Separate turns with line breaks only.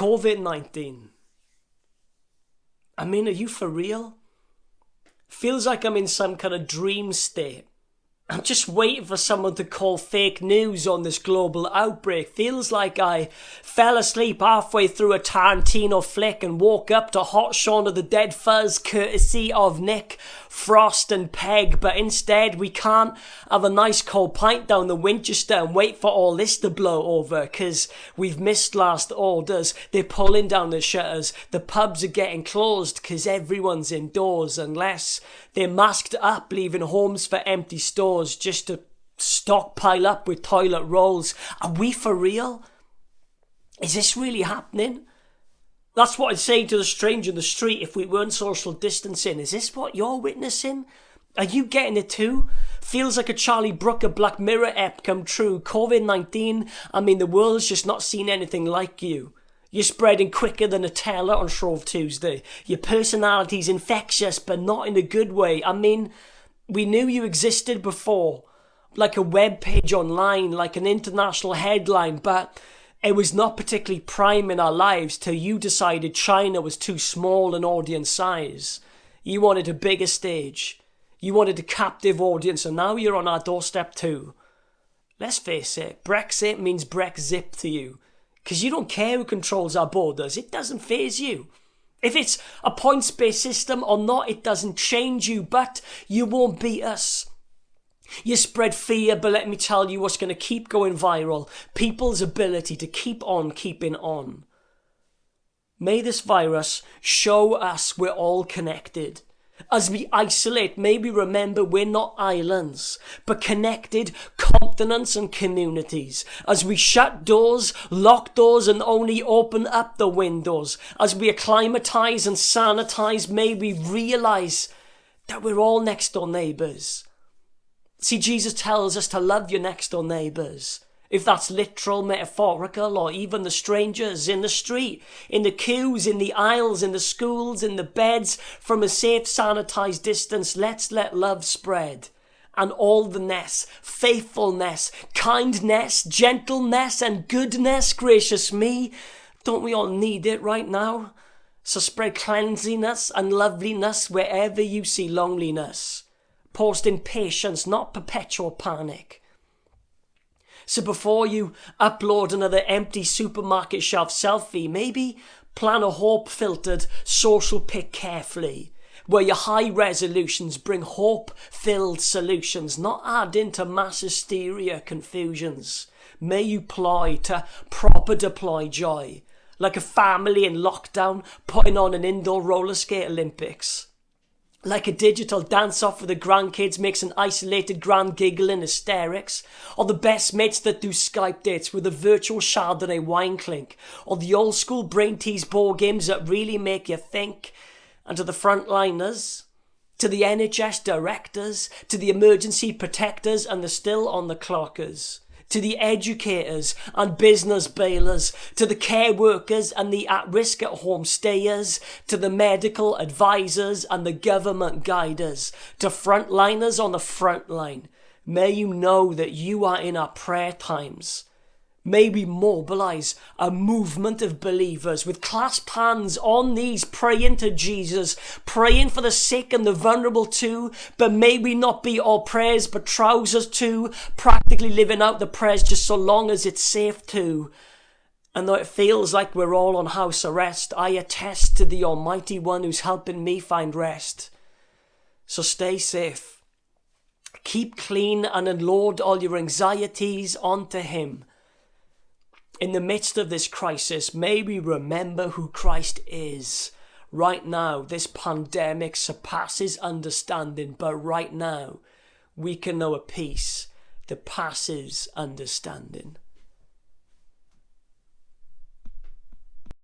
COVID-19. I mean, are you for real? Feels like I'm in some kind of dream state. I'm just waiting for someone to call fake news on this global outbreak. Feels like I fell asleep halfway through a Tarantino flick and woke up to Hot Shaun of the Dead Fuzz courtesy of Nick, Frost and Peg. But instead we can't have a nice cold pint down the Winchester and wait for all this to blow over, because we've missed last orders. They're pulling down the shutters. The pubs are getting closed because everyone's indoors, unless they're masked up, leaving homes for empty stores just to stockpile up with toilet rolls. Are we for real? Is this really happening? That's what I'd say to the stranger in the street if we weren't social distancing. Is this what you're witnessing? Are you getting it too? Feels like a Charlie Brooker Black Mirror ep come true. COVID-19, I mean, the world's just not seen anything like you. You're spreading quicker than a Nutella on Shrove Tuesday. Your personality's infectious, but not in a good way. I mean, we knew you existed before, like a web page online, like an international headline, but it was not particularly prime in our lives till you decided China was too small an audience size. You wanted a bigger stage. You wanted a captive audience, and now you're on our doorstep too. Let's face it, Brexit means Brexit to you. Because you don't care who controls our borders. It doesn't faze you. If it's a points-based system or not, it doesn't change you, but you won't beat us. You spread fear, but let me tell you what's going to keep going viral. People's ability to keep on keeping on. May this virus show us we're all connected. As we isolate, may we remember we're not islands, but connected continents and communities. As we shut doors, lock doors, and only open up the windows. As we acclimatise and sanitise, may we realise that we're all next door neighbours. See, Jesus tells us to love your next door neighbours. If that's literal, metaphorical, or even the strangers in the street, in the queues, in the aisles, in the schools, in the beds, from a safe, sanitised distance, let's let love spread. And all the ness, faithfulness, kindness, gentleness, and goodness, gracious me, don't we all need it right now? So spread cleanliness and loveliness wherever you see loneliness. Post in patience, not perpetual panic. So before you upload another empty supermarket shelf selfie, maybe plan a hope-filtered social pic carefully, where your high resolutions bring hope-filled solutions, not add into mass hysteria confusions. May you ploy to proper deploy joy, like a family in lockdown putting on an indoor roller skate Olympics. Like a digital dance-off with the grandkids makes an isolated grand giggle in hysterics. Or the best mates that do Skype dates with a virtual Chardonnay wine clink. Or the old school brain tease board games that really make you think. And to the frontliners, to the NHS directors, to the emergency protectors and the still on the clockers. To the educators and business bailers, to the care workers and the at-risk at-home stayers, to the medical advisors and the government guiders, to frontliners on the front line. May you know that you are in our prayer times. May we mobilise a movement of believers with clasped hands on knees, praying to Jesus, praying for the sick and the vulnerable too. But may we not be all prayers but trousers too, practically living out the prayers just so long as it's safe too. And though it feels like we're all on house arrest, I attest to the Almighty One who's helping me find rest. So stay safe. Keep clean and unload all your anxieties onto Him. In the midst of this crisis, may we remember who Christ is. Right now, this pandemic surpasses understanding, but right now, we can know a peace that passes understanding.